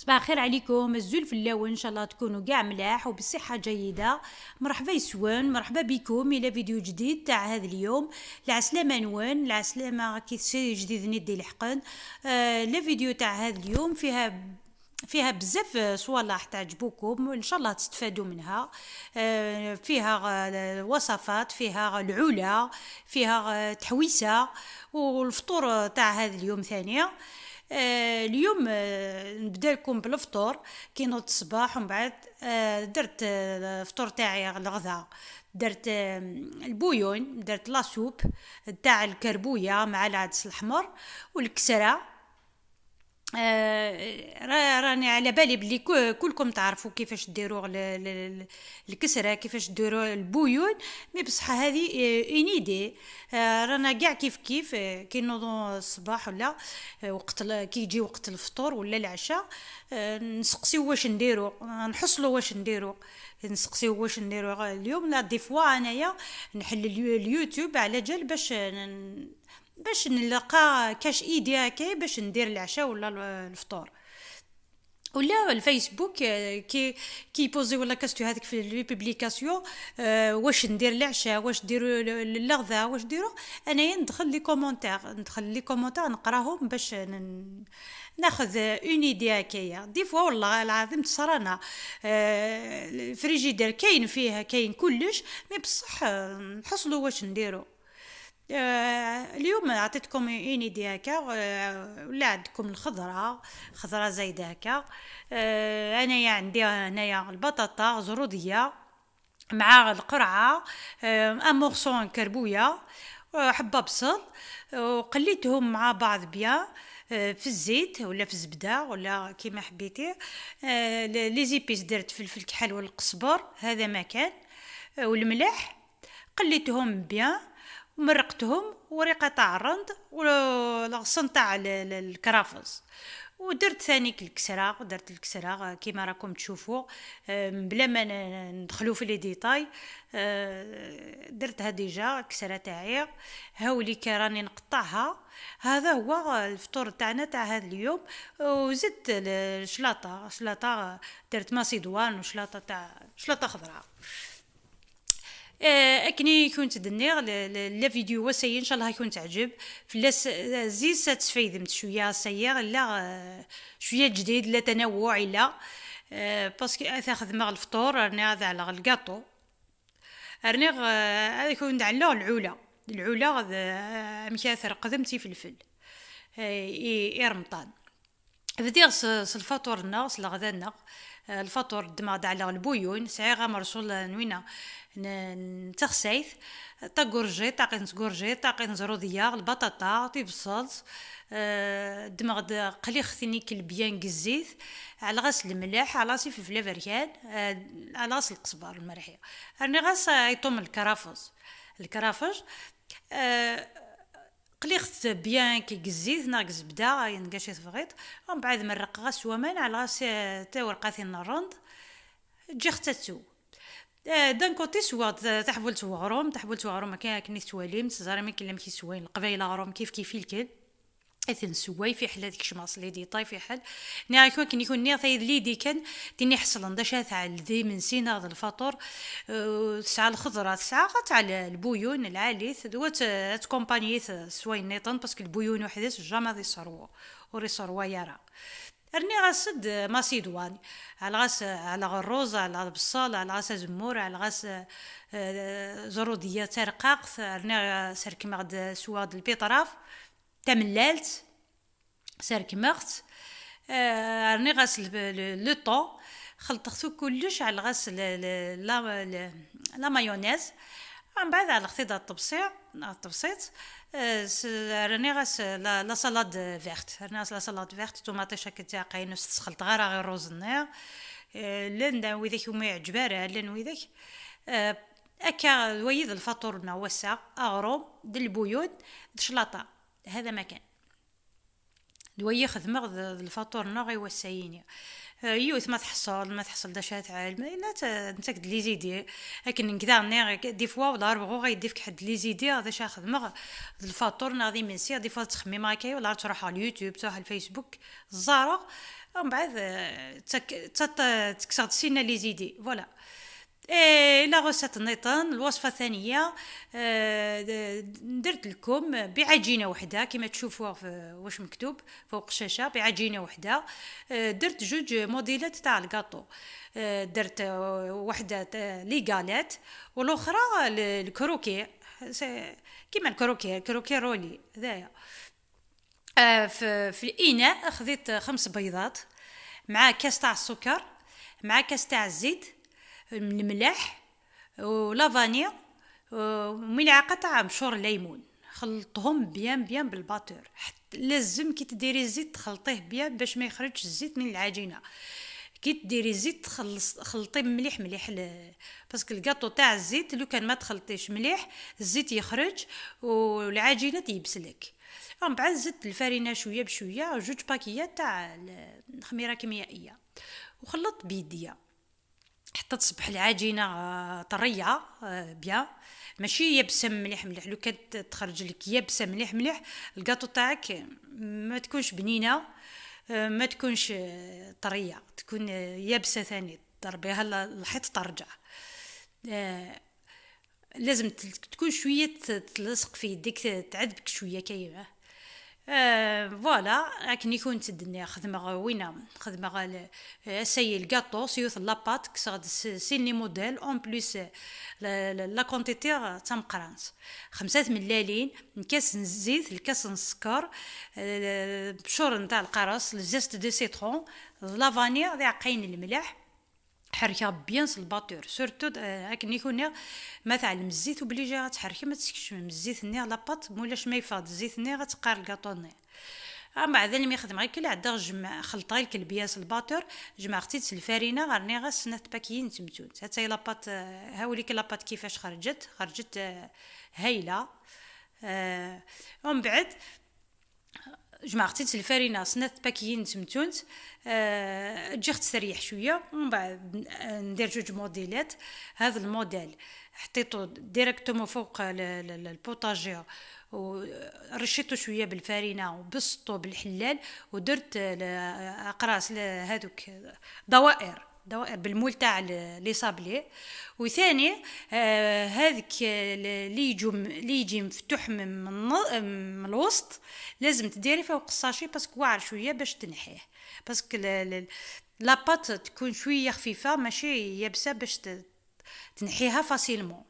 صباح الخير عليكم الزول في اللون، ان شاء الله تكونوا كاع ملاح وبصحه جيده. مرحبا يسوان، مرحبا بكم الى فيديو جديد تاع هذا اليوم. العسلامه نوان، العسلامه كي شي جديد ندي لحقن. لا فيديو تاع هذا اليوم فيها بزاف صوالح تعجبوكم، ان شاء الله تستفادوا منها. فيها وصفات، فيها العلا، فيها تحويسه، والفطور تاع هذا اليوم ثانيه. اليوم نبدا لكم بالفطور. كي نوض الصباح ومن بعد درت الفطور تاعي الغذاء. درت البويون، درت لاسوب تاع الكربويه مع العدس الاحمر والكسره. راني على بالي بلي كلكم تعرفوا كيفاش ديروا الكسره، كيفاش ديروا البويون. مي بصح هذه انيدي. رانا كاع كيف كي نوضوا الصباح ولا وقت كي يجي وقت الفطور ولا العشاء، نسقسيو واش نديروا، نحصلوا واش نديروا، نسقسيو واش نديروا اليوم. لا دي فوا انايا نحل اليوتيوب على جال باش نلقى كاش ايدي هكا باش ندير العشاء ولا الفطور. ولا الفيسبوك كي بوزي ولا كاستو هذيك في لي بوبليكاسيون. واش ندير العشاء، واش ديروا الغذاء، واش ديروا. انايا ندخل لي كومونتير نقراهم باش ناخذ اون ايدي هكايا. دي فوا والله العظيم تصرانا الفريجيدير كاين كلش، مي بصح نحصلوا واش نديروا. اليوم عطيتكم اين ايدي هكا. ولا عندكم خضره زايده هكا. انايا عندي هنايا البطاطا زروديه مع القرعه، ان مورسون كربويه، حبه بصل، وقليتهم مع بعض بيان في الزيت ولا في الزبده ولا كيما حبيتي. لي زيبيس درت فلفل كحل والقزبر، هذا ما كان، والملح. قليتهم بيان ومرقتهم، وريقه تاع الرند والغصن تاع الكرافس. ودرت ثاني الكسره، درت الكسره كيما راكم تشوفوا بلا ما ندخلوا في لي ديتاي. درتها ديجا الكسره تاعي، هاولي كراني نقطعها. هذا هو الفطور تاعنا تاع هذا اليوم. وزدت الشلاطه درت ماسيدوان وشلاطه تاع شلاطه خضراء. اكني كنت دنيغ لا فيديو وسي ان شاء الله يكون تعجب. فلاس زيد ساتسفيدمت شويه سير لا شويه جديد لا تنوع لا. باسكو تاخذ مع الفطور راني هذا على الكاطو. راني يكون على العلا مكاثر قدمتي فلفل اي رمطان. بدير الفطورنا الغدانا. الفطور دماغ على البويون سعيغه مرسول نوينا نتغسيث طاقورجي طاقين زروديه البطاطا طيب الصلص. دماغ قليخ ثنيك البيان قزيث على غاس الملح على راسي في فلافريان على راس القزبر المرحيه. راني غاس يطم الكرافج. قليخت بيان كي قزيت ناقص بدا ينقاشي تفغيط. ومن بعد مرق غاس ومان على غاس تا ورقاتين الرند تجي ختاتو. دان كوتي سوا تحول توغروم كاين سواليم تزاري ما كاين كي سوين القبايله غروم كيف الكل اثن سواي في حل هذيك شماص لي دي طاي في حل ني يكون كي يكون ني ثايد لي دي كان تني حصل نداش تاع الذي من سينا هذا الفطور. تسعه الخضره تسعه تاع البويون العاليث دوات تكومبانييت سواي نيطن باسكو البويون وحدث جامع ذي صروا وري صروا يرى. رني غاسد ماسيدواني على غاس على الروز على البصال على غاس زمور على غاس زروديه ترقاق. رني سرك مغد سواد البيطراف تملالت سارك مغت. راني غاسل لو طون خلطتو كلش على غاسل لا مايونيز. من بعد على خطيط التبسيط. راني غاس لا سالاد فيرت. راني غاس لا سالاد فيرت طوماطيشه كتاع قاينوس تسخلط غير روز النير. لان ويداك وما يعجبها لان ويداك اكا ويد الفطور وسع اغروم ديال البيوت دشلاطه. هذا مكان دوي خدمه الفطور غي وسعيني. يوث ما تحصل داشات عالم لا نتاك لي زيدي لكن كذا نير دي فوا ولا ربغو غيديفك حد لي زيدي هذا شا خدمه الفطور ناضي من سي دي فوا تخمي ماكاي ولا تروح على اليوتيوب تروح على الفيسبوك الزاره ومن بعد تكسر سينا لي زيدي فوالا. اي لا غوسيت النيطان. الوصفه الثانيه درت لكم بعجينه وحده كما تشوفوها في واش مكتوب فوق الشاشه، بعجينه وحده. درت جوج موديلات تاع الكاطو. درت وحده لي غاليت والاخرى الكروكي كيما الكروكي رولي هذايا. في الاناء خذيت 5 بيضات مع كاس تاع السكر مع كاس تاع الزيت، الملح ولافانيا وملعقه تاع مشور الليمون. خلطهم بيان بالباتور. لازم كي تديري الزيت تخلطيه بيان باش ما يخرجش الزيت من العجينه. كي ديري الزيت خلطيه مليح باسكو الكاطو تاع الزيت لو كان ما تخلطيش مليح الزيت يخرج والعجينه تيبسلك. من بعد زدت الفرينه شويه بشويه، جوج باكيات تاع خميره كيميائيه وخلطت بيديا حتى تصبح العجينه طريه بيان، ماشي يابسه مليح. لو كانت تخرج لك يابسه مليح الكاطو تاعك ما تكونش بنينه، ما تكونش طريه، تكون يابسه ثاني ضربيها الحيط ترجع. لازم تكون شويه تلصق في يديك تعذبك شويه كيما فوالا. راكني كنت تدني خدمه وينه خدمه سي الكاطو سيوث لاباط كسغد سيني موديل اون بليس لا كونتيتي تام قرانس 5 ملالين كاس زيت الكاس السكر بشور نتاع القرص الزيست دو سيترون لافانيا ذا عقين الملح حركها بيان الباتور سورتو راكني يكون ما تعلم الزيت وبليجي غتحركي ما تسكش من الزيت ني لاباط مولاش ما يفاض الزيت ني غتقار الكاطوني. مع ذلك ما يخدم غير كل عدا جمع خلطه لك البياس الباتور جمع ختيت الفرينه غير ني سنات باكيين تمتون حتى لاباط هاوليك لاباط كيفاش خرجت هايله. ومن بعد جمعتي الفرينه سنات باكيين تمتونت تجي تستريح شويه. ومن بعد ندير جوج موديلات. هذا الموديل حطيته ديريكتومون فوق البوطاجير ورشيته شويه بالفرينه وبسطو بالحلال ودرت اقراص هذوك دوائر بالمول تاع لي صابلي. وثاني هذيك اللي يجي مفتوح من الوسط لازم تديري فوق الساشي باسكو واعر شويه باش تنحيه باسكو لاباط تكون شويه خفيفه ماشي يابسه باش تنحيها فاسيلمون.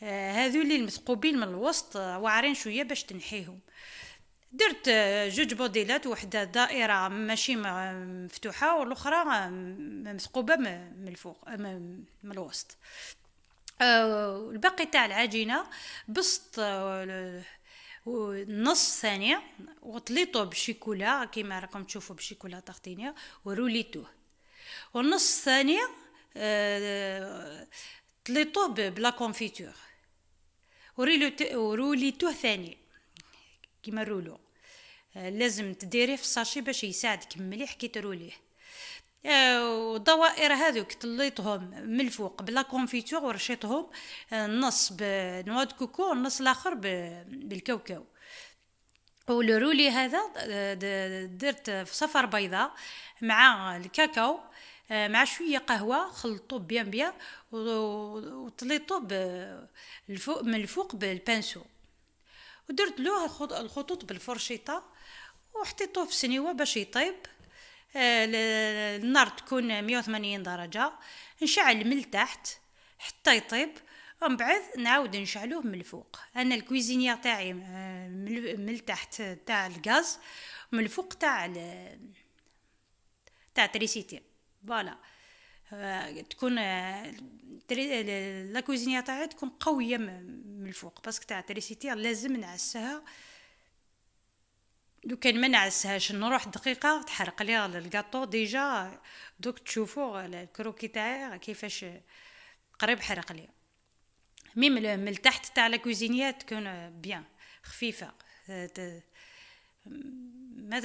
هذو اللي المثقوبين من الوسط واعرين شويه باش تنحيهم. درت جوج بوديلات وحده دائره ماشي مفتوحه والاخرى مثقوبه من الفوق من الوسط. الباقي تاع العجينه بسط نص ثانيه وطليته بشيكولا كيما راكم تشوفوا بشيكولا تختينيه وروليتوه والنص ثانيه طليته بلا كونفيتور وروليتوه ثاني كيما الرولو. لازم تديريه في الساشي باش يساعدك مليح كي تروليه. والضوائر هذوك طليتهم من الفوق بلا كونفيتور ورشيتهم نص بنواد كوكو والنص الاخر بالكاوكاو. والرولي هذا درت في صفر بيضاء مع الكاكاو مع شويه قهوه خلطوه بيان وطليته من الفوق بالبانسو ودرت له الخطوط بالفرشيطه وحطيته في سنيوه باش يطيب. النار تكون 180 درجه نشعل من التحت حتى يطيب ومن بعد نعاود نشعلوه من الفوق. انا الكويزينيا تاعي من التحت تاع الغاز من الفوق تاع تريسيتي فوالا. تكون لا كويزينيا تاعي تكون قويه من الفوق باسكو تاع تريسيتي لازم نعسها. لو كان ما نعسهاش نروح دقيقه تحرق لي الكاطو ديجا. دوك تشوفوا الكروكي تاعي كيفاش قريب حرق لي. من التحت تاع لا كويزينيا تكون بيان خفيفه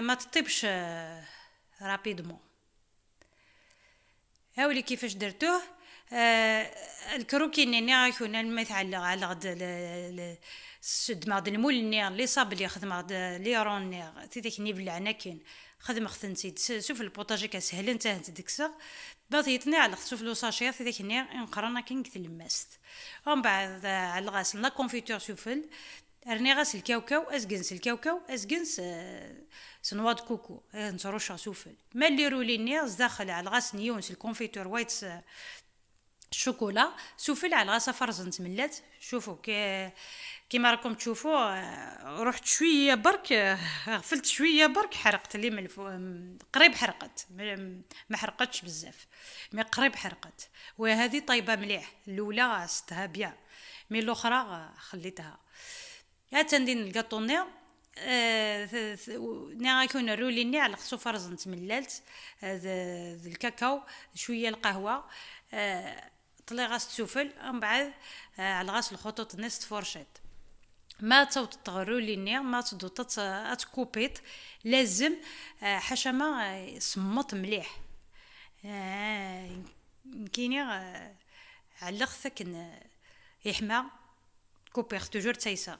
ما تطيبش رابيدمون. هاولي كيفاش درتوه الكروكي ني يكون المثال على غد السد مغد المول ني اللي صاب اللي خدم غد لي رون ني تيديك ني بلعنا كاين خدم خدنتي شوف البوطاجي كسهل انت تدكسا بغيتني على شوف لو ساشي تيديك ني نقرانا كاين كتلمست ومن بعد على غاسل لا كونفيتور سوفل رني غاس الكاوكاو اسكنس الكاوكاو اسكنس سنواد كوكو نتروش سوفل ما اللي رولي نيرز داخل على غاس نيونس الكونفيتور وايتس الشوكولا سوفل على غاس فرزنت ملات شوفوا كيما راكم تشوفوا رحت شويه برك غفلت شويه برك حرقت لي من قريب حرقت ما حرقتش بزاف مي قريب حرقت وهذه طيبه مليح الاولى ستها بيان مي الاخرى خليتها يا تندين الكاطوني نا يكون روليني على خصو فرزنت ملالت الكاكاو شويه القهوه طلي غاس تسوفل من بعد على غاس الخطوط نست فورشيت ما تصوت تغروليني ما تدو تكوبيت لازم حشمه صمت مليح كايني على خثك يحمى كوبير توجور تايساغ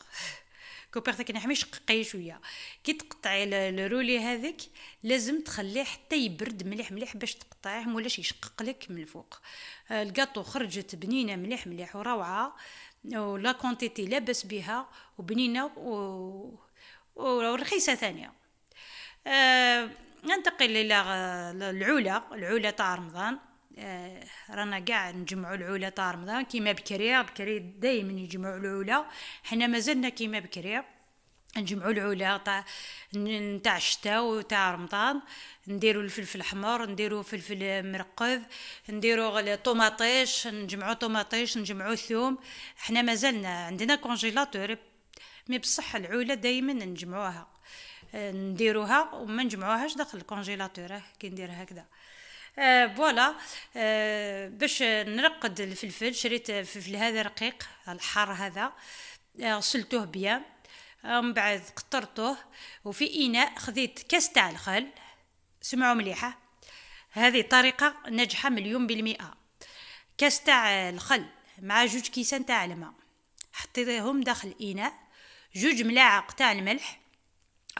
كوبير تاك نحمي شققي شويه كي تقطعي الرولي هذيك لازم تخليه حتى يبرد مليح مليح باش تقطعيه مولاش يشقق لك من الفوق الكاطو خرجت بنينه مليح مليح وروعه ولا كونتيتي لاباس بها وبنينه ورخيصه ثانيه ننتقل الى العلا تاع رمضان رانا قاع نجمعوا العلا تاع رمضان كيما بكري دائما يجمعوا العلا حنا مازلنا كيما بكري نجمعوا العلا تاع الشتاء وتاع رمضان نديروا الفلفل الاحمر نديروا فلفل مرقد نديروا طوماطيش نجمعوا طوماطيش نجمعوا ثوم حنا مازلنا عندنا كونجيلاتور مي بصح العلا دائما نجمعوها نديروها وما نجمعوهاش داخل الكونجيلاتور كي ندير هكذا فوالا باش نرقد الفلفل شريت فلفل هذا رقيق الحار هذا غسلته بيان من بعد قطرته وفي اناء خذيت كاس تاع الخل سمعوا مليحه هذه طريقه ناجحه 100%. كاس تاع الخل مع 2 كيسان تاع الماء حطيتهم داخل الاناء 2 ملاعق تاع الملح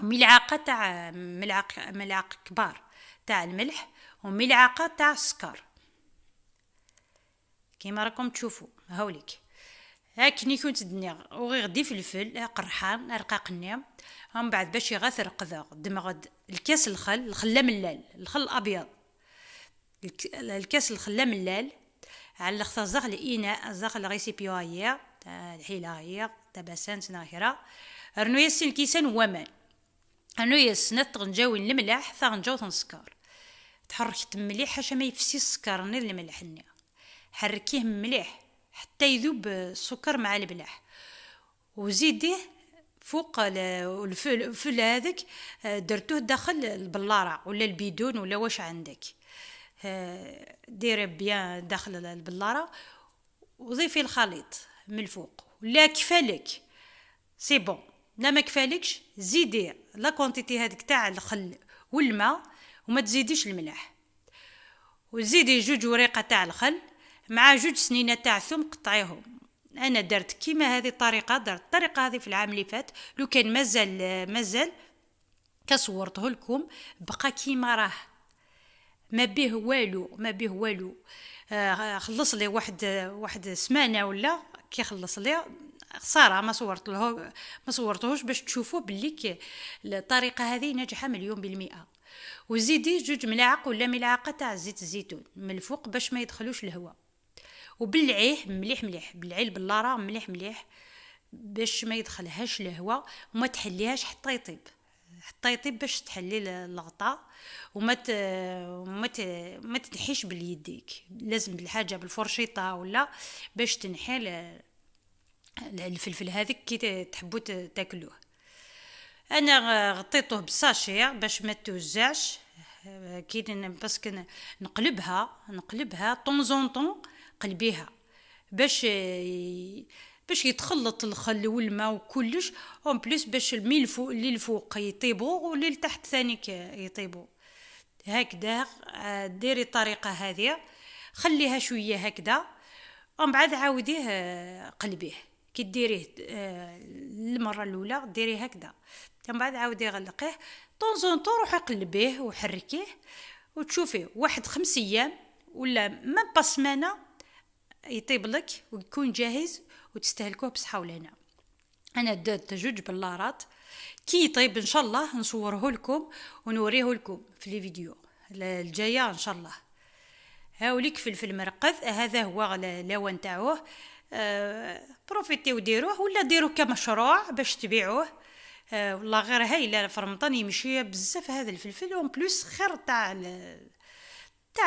وملعقه تاع ملعق كبار تاع الملح وملعقه تاع السكر كيما راكم تشوفوا هاوليك هاكني كنت دنيا وغي غدي فلفل قرحان رقاق النيم من بعد باش يغثر قذا دمغ الكاس الخل ملال الخل الابيض الكاس الخل ملال على خزاغ الاناء زاغ الريسيبيوير تاع الحلايه تاع باسنت ناهره رنويس الكيسان ومان رنويس نطغنجاوي الملح ثغنجاو السكر تحركت مليح حاشا ما يفسي السكر نير الملح نير حركيه مليح حتى يذوب السكر مع الملح وزيديه فوق الفل هذاك درتوه داخل البلاره ولا البيدون ولا واش عندك ديري بيان داخل البلاره وضيفي الخليط من الفوق ولا كفالك سي بون لا ما كفالكش زيدي لا كونتيتي هذيك تاع الخل والماء وما تزيديش الملح وزيدي 2 وريقه تاع الخل مع 2 سنينه تاع ثوم قطعيهم انا درت كيما هذه الطريقه درت الطريقه هذه في العام اللي فات لو كان مازال كصورته لكم بقى كيما راه ما به والو خلص لي واحد سمانه ولا كي خلص لي خساره ما صورتهوش باش تشوفوا باللي الطريقه هذه ناجحه 100%. وزيدي 2 ملاعق ولا ملعقه تاع زيت الزيتون من الفوق باش ما يدخلوش الهواء وبلعيه مليح بلعي البلاره مليح باش ما يدخلهاش الهواء وما تحليهاش حتى يطيب باش تحلي الغطاء وما تنحيش باليديك لازم بالحاجه بالفرشيطه ولا باش تنحي الفلفل هذيك كي تحبوا تاكلوه. انا غطيته بالساشيه باش ما توزعش كي باسكو نقلبها طون قلبيها باش يتخلط الخل والماء وكلش اون بليس باش الملفو اللي الفوق يطيبوا واللي لتحت ثاني يطيبوا هكذا. ديري الطريقه هذه خليها شويه هكذا، ومن بعد عاوديه قلبيه. كي ديريه المره الاولى ديريه هكذا، من بعد عاوديه غلقيه طونزونطو، روحي قلبيه وحركيه وتشوفيه واحد 5 ايام ولا ما بسمانه يطيب لك ويكون جاهز وتستهلكوه بصحه ولهنا. انا درت 2 بلارات، كي يطيب ان شاء الله نصوره لكم ونوريه لكم في لي فيديو الجايه ان شاء الله. هاوليك فلفل مرقد، هذا هو اللون تاعوه. بروفيتيو ديروه ولا ديروه كمشروع باش تبيعوه. والله غير هايله في رمضان يمشي بزاف هذا الفلفل، اون بليس خير تاع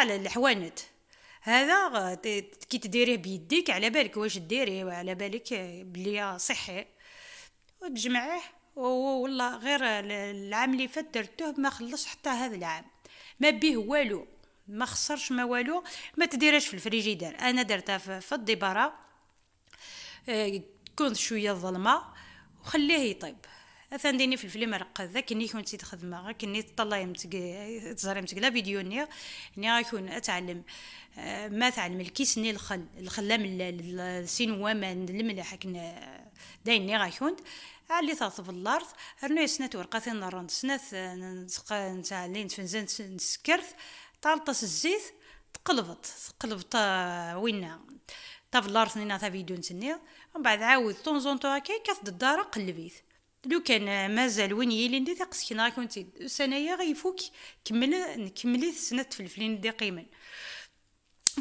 الحوانت. هذا كي تديريه بيديك على بالك واش ديريه وعلى بالك بلي صحي وتجمعيه. والله غير العام اللي فات درتوه ما خلص حتى هذا العام، ما بيه والو، ما خسرش ما والو. ما تديرش في الفريجيدير، انا درتها في الدبارة تكون شويه ظلمه وخليه يطيب. اثنديني في الفيلم مرقد ذاك اني كنت خدمه كني طلعي تزري متقلا فيديو اني غيكون اتعلم ما تعلم الكيسني الخلام السينوا من الملح كنا دايني غيكون علي طاطف الارض رني سنات ورقتين نرند سنات نتعلين تفنزان نسكرت طالطس الزيت تقلبت وين طاف الارض نينا تا فيديو نتني، ومن بعد عاود طونزونطو هكا كاف الدار قلبيت. لو كان مازال وين يلي ندي تقسكينا كنت سنايا غيفوك نكملي سنه فلفلين دي قيمن.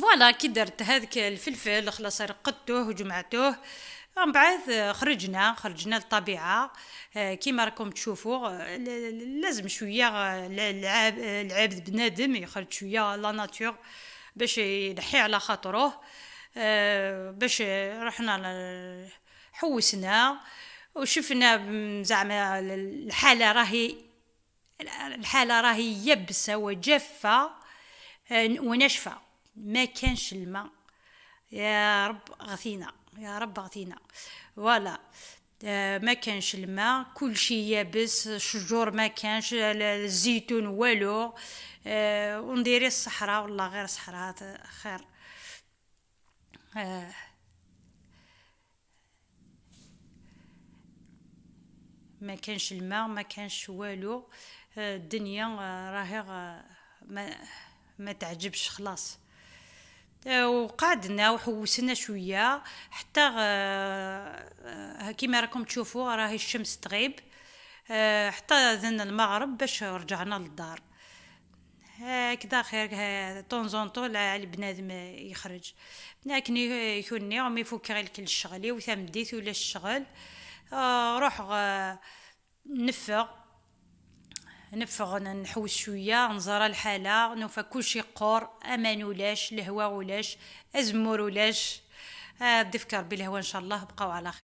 فوالا كي درت هذاك الفلفل خلاص رقدتوه وجمعتوه، من بعد خرجنا للطبيعه. كيما راكم تشوفوا لازم شويه العبد بنادم يخرج شويه لا ناتور باش ينحي على خاطره. باش رحنا حوسنا وشفنا زعما الحاله راهي يبسه وجافه وناشفه، ما كانش الماء. يا رب غثينا فوالا. ما كانش الماء، كل شيء يابس، شجور ما كانش، الزيتون والو. ونديري الصحراء، والله غير صحراء خير. ما كانش الماء، ما كانش والو. الدنيا راهي ما تعجبش خلاص. وقعدنا وحوسنا شويه حتى كيما راكم تشوفوا راهي الشمس تغيب حتى ذن المغرب باش رجعنا للدار. هكذا خير طونزونطو البنادم يخرج، لكن يكونني وما يفك غير كل الشغل وثمديت ولا الشغل. روح نفغ نحوس شويه نزار الحاله نوفا كلشي قور، امان ولاش، الهواء ولاش، ازمور ولاش. ضيفك ربي الهواء ان شاء الله. بقاو على خير.